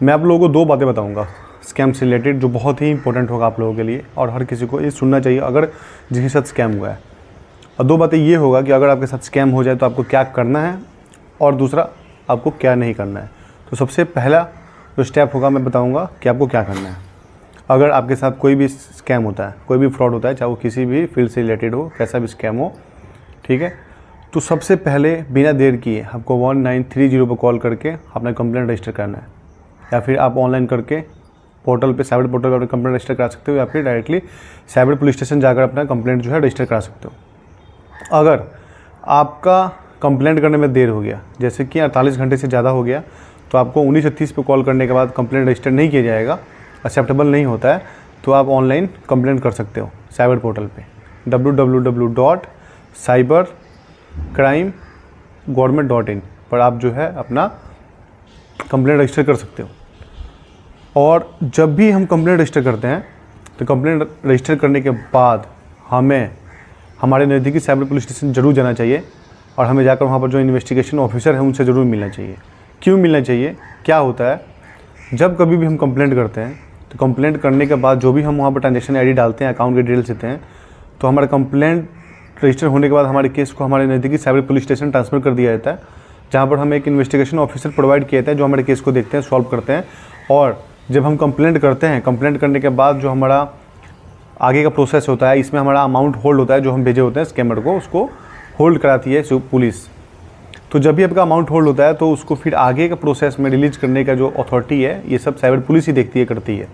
मैं आप लोगों को 2 बातें बताऊंगा स्कैम से रिलेटेड, जो बहुत ही इंपॉर्टेंट होगा आप लोगों के लिए और हर किसी को ये सुनना चाहिए अगर जिसके साथ स्कैम हुआ है। और 2 बातें ये होगा कि अगर आपके साथ स्कैम हो जाए तो आपको क्या करना है और दूसरा आपको क्या नहीं करना है। तो सबसे पहला जो स्टेप होगा मैं बताऊँगा कि आपको क्या करना है। अगर आपके साथ कोई भी स्कैम होता है, कोई भी फ्रॉड होता है, चाहे वो किसी भी फील्ड से रिलेटेड हो, कैसा भी स्कैम हो, ठीक है, तो सबसे पहले बिना देर किए आपको 1930 पर कॉल करके अपना कंप्लेंट रजिस्टर करना है, या फिर आप ऑनलाइन करके पोर्टल पे, साइबर पोर्टल पर अपना कंप्लेंट रजिस्टर करा सकते हो, या फिर डायरेक्टली साइबर पुलिस स्टेशन जाकर अपना कंप्लेंट जो है रजिस्टर करा सकते हो। अगर आपका कंप्लेंट करने में देर हो गया, जैसे कि 48 घंटे से ज़्यादा हो गया, तो आपको 1930 पे कॉल करने के बाद कंप्लेंट रजिस्टर नहीं किया जाएगा, एक्सेप्टेबल नहीं होता है, तो आप ऑनलाइन कंप्लेंट कर सकते हो साइबर पोर्टल पे www.cybercrime.government.in पर आप जो है अपना कंप्लेंट रजिस्टर कर सकते हो। और जब भी हम कंप्लेंट रजिस्टर करते हैं तो कंप्लेंट रजिस्टर करने के बाद हमें हमारे नज़दीकी साइबर पुलिस स्टेशन ज़रूर जाना चाहिए और हमें जाकर वहाँ पर जो इन्वेस्टिगेशन ऑफिसर है उनसे ज़रूर मिलना चाहिए। क्यों मिलना चाहिए? क्या होता है, जब कभी भी हम कंप्लेंट करते हैं तो कंप्लेंट करने के बाद जो भी हम वहाँ पर ट्रांजेक्शन आईडी डालते हैं, अकाउंट के डिटेल्स देते हैं, तो हमारा कंप्लेंट रजिस्टर होने के बाद हमारे केस को हमारे नज़दीकी साइबर पुलिस स्टेशन ट्रांसफ़र कर दिया जाता है, जहाँ पर हमें एक इन्वेस्टिगेशन ऑफिसर प्रोवाइड किया जाता है जो हमारे केस को देखते हैं, सॉल्व करते हैं। और जब हम कंप्लेंट करते हैं, कंप्लेंट करने के बाद जो हमारा आगे का प्रोसेस होता है, इसमें हमारा अमाउंट होल्ड होता है, जो हम भेजे होते हैं स्कैमर को, उसको होल्ड कराती है पुलिस। तो जब भी आपका अमाउंट होल्ड होता है तो उसको फिर आगे का प्रोसेस में रिलीज करने का जो अथॉरिटी है, ये सब साइबर पुलिस ही देखती है, करती है।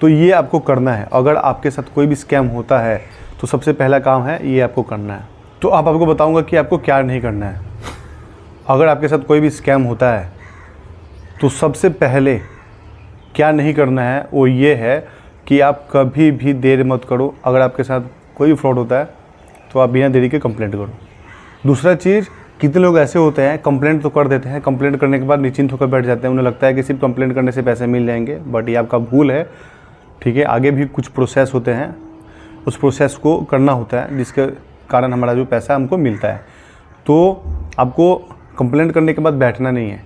तो ये आपको करना है। अगर आपके साथ कोई भी स्कैम होता है तो सबसे पहला काम है ये आपको करना है। तो आपको बताऊंगा कि आपको क्या नहीं करना है। अगर आपके साथ कोई भी स्कैम होता है तो सबसे पहले क्या नहीं करना है वो ये है कि आप कभी भी देर मत करो। अगर आपके साथ कोई फ्रॉड होता है तो आप बिना देरी के कंप्लेंट करो। दूसरा चीज़, कितने लोग ऐसे होते हैं कंप्लेंट तो कर देते हैं, कंप्लेंट करने के बाद निश्चिंत होकर बैठ जाते हैं, उन्हें लगता है कि सिर्फ कंप्लेंट करने से पैसे मिल जाएंगे, बट ये आपका भूल है, ठीक है। आगे भी कुछ प्रोसेस होते हैं, उस प्रोसेस को करना होता है जिसके कारण हमारा जो पैसा हमको मिलता है। तो आपको कंप्लेंट करने के बाद बैठना नहीं है,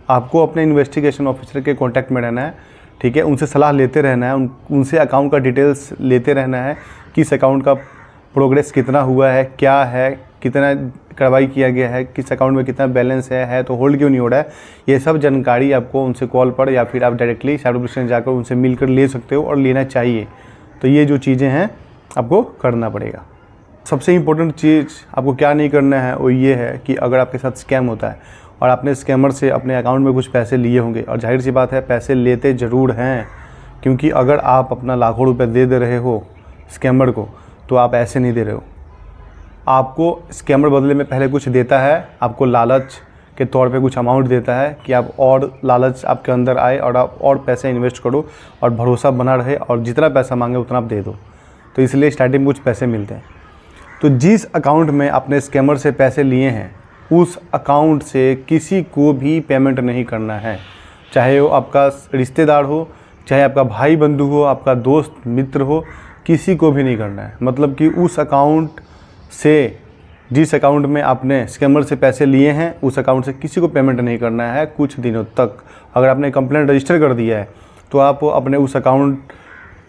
आपको अपने इन्वेस्टिगेशन ऑफिसर के कांटेक्ट में रहना है, ठीक है। उनसे सलाह लेते रहना है, उनसे अकाउंट का डिटेल्स लेते रहना है, किस अकाउंट का प्रोग्रेस कितना हुआ है, क्या है, कितना कार्रवाई किया गया है, किस अकाउंट में कितना बैलेंस है तो होल्ड क्यों नहीं हो रहा है। ये सब जानकारी आपको उनसे कॉल पर या फिर आप डायरेक्टली साइबर पुलिस स्टेशन जाकर उनसे मिलकर ले सकते हो और लेना चाहिए। तो ये जो चीज़ें हैं आपको करना पड़ेगा। सबसे इम्पोर्टेंट चीज़ आपको क्या नहीं करना है वो ये है कि अगर आपके साथ स्कैम होता है और आपने स्कैमर से अपने अकाउंट में कुछ पैसे लिए होंगे, और जाहिर सी बात है पैसे लेते ज़रूर हैं, क्योंकि अगर आप अपना लाखों रुपए दे रहे हो स्कैमर को तो आप ऐसे नहीं दे रहे हो। आपको स्कैमर बदले में पहले कुछ देता है, आपको लालच के तौर पे कुछ अमाउंट देता है कि आप और लालच आपके अंदर आए और आप और पैसे इन्वेस्ट करो और भरोसा बना रहे, और जितना पैसा मांगे उतना आप दे दो। तो इसलिए स्टार्टिंग में कुछ पैसे मिलते हैं। तो जिस अकाउंट में आपने स्कैमर से पैसे लिए हैं उस अकाउंट से किसी को भी पेमेंट नहीं करना है, चाहे वो आपका रिश्तेदार हो, चाहे आपका भाई बंधु हो, आपका दोस्त मित्र हो, किसी को भी नहीं करना है। मतलब कि उस अकाउंट से, जिस अकाउंट में आपने स्कैमर से पैसे लिए हैं, उस अकाउंट से किसी को पेमेंट नहीं करना है कुछ दिनों तक। अगर आपने कंप्लेंट रजिस्टर कर दिया है तो आप अपने उस अकाउंट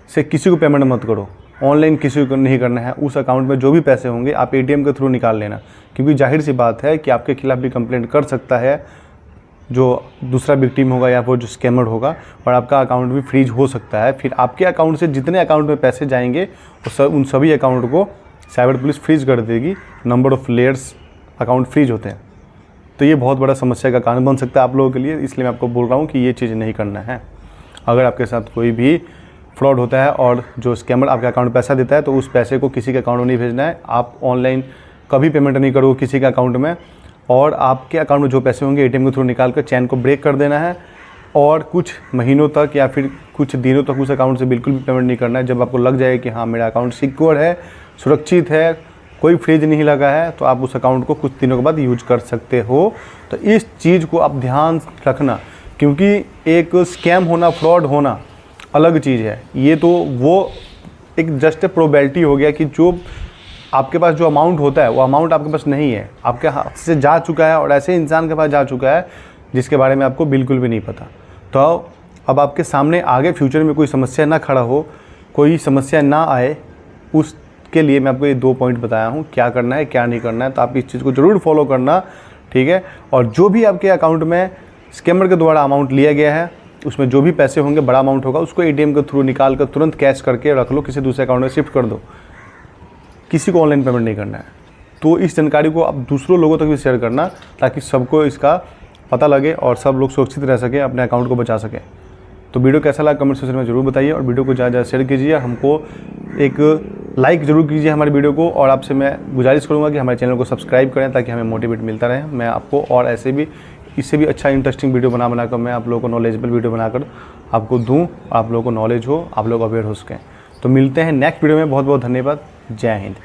से किसी को पेमेंट मत करो, ऑनलाइन किसी को नहीं करना है। उस अकाउंट में जो भी पैसे होंगे आप एटीएम के थ्रू निकाल लेना, क्योंकि जाहिर सी बात है कि आपके खिलाफ भी कंप्लेंट कर सकता है जो दूसरा विक्टिम होगा या वो जो स्कैमर होगा, और आपका अकाउंट भी फ्रीज हो सकता है। फिर आपके अकाउंट से जितने अकाउंट में पैसे जाएंगे उन सभी अकाउंट को साइबर पुलिस फ्रीज कर देगी। Number of layers account freeze होते हैं, तो ये बहुत बड़ा समस्या का कारण बन सकता है आप लोगों के लिए। इसलिए मैं आपको बोल रहा हूँ कि ये चीज़ नहीं करना है। अगर आपके साथ कोई भी फ्रॉड होता है और जो स्कैमर आपके अकाउंट में पैसा देता है तो उस पैसे को किसी के अकाउंट में नहीं भेजना है। आप ऑनलाइन कभी पेमेंट नहीं करोगे किसी के अकाउंट में, और आपके अकाउंट में जो पैसे होंगे एटीएम के थ्रू निकाल कर चैन को ब्रेक कर देना है, और कुछ महीनों तक या फिर कुछ दिनों तक उस अकाउंट से बिल्कुल भी पेमेंट नहीं करना है। जब आपको लग जाए कि हाँ मेरा अकाउंट सिक्योर है, सुरक्षित है, कोई फ्रीज नहीं लगा है, तो आप उस अकाउंट को कुछ दिनों के बाद यूज कर सकते हो। तो इस चीज़ को आप ध्यान रखना, क्योंकि एक स्कैम होना, फ्रॉड होना अलग चीज़ है। ये तो वो एक जस्ट प्रोबेबिलिटी हो गया कि जो आपके पास जो अमाउंट होता है वो अमाउंट आपके पास नहीं है, आपके हाथ से जा चुका है और ऐसे इंसान के पास जा चुका है जिसके बारे में आपको बिल्कुल भी नहीं पता। तो अब आपके सामने आगे फ्यूचर में कोई समस्या ना खड़ा हो, कोई समस्या ना आए, उसके लिए मैं आपको ये 2 पॉइंट बताया हूँ, क्या करना है क्या नहीं करना है। तो आप इस चीज़ को ज़रूर फॉलो करना, ठीक है। और जो भी आपके अकाउंट में स्कैमर के द्वारा अमाउंट लिया गया है, उसमें जो भी पैसे होंगे, बड़ा अमाउंट होगा, उसको ATM के थ्रू निकाल कर तुरंत कैश करके रख लो, किसी दूसरे अकाउंट में शिफ्ट कर दो। किसी को ऑनलाइन पेमेंट नहीं करना है। तो इस जानकारी को आप दूसरों लोगों तक भी शेयर करना, ताकि सबको इसका पता लगे और सब लोग सुरक्षित रह सकें, अपने अकाउंट को बचा सकें। तो वीडियो कैसा लगा कमेंट सेक्शन में ज़रूर बताइए, और वीडियो को ज़्यादा ज़्यादा शेयर कीजिए, हमको एक लाइक ज़रूर कीजिए हमारी वीडियो को। और आपसे मैं गुजारिश करूँगा कि हमारे चैनल को सब्सक्राइब करें, ताकि हमें मोटिवेट मिलता रहे। मैं आपको और ऐसे भी इससे भी अच्छा इंटरेस्टिंग वीडियो बनाकर मैं आप लोगों को नॉलेजेबल वीडियो बनाकर आपको दूँ, आप लोगों को नॉलेज हो, आप लोग अवेयर हो सकें। तो मिलते हैं नेक्स्ट वीडियो में। बहुत बहुत धन्यवाद। जय हिंद।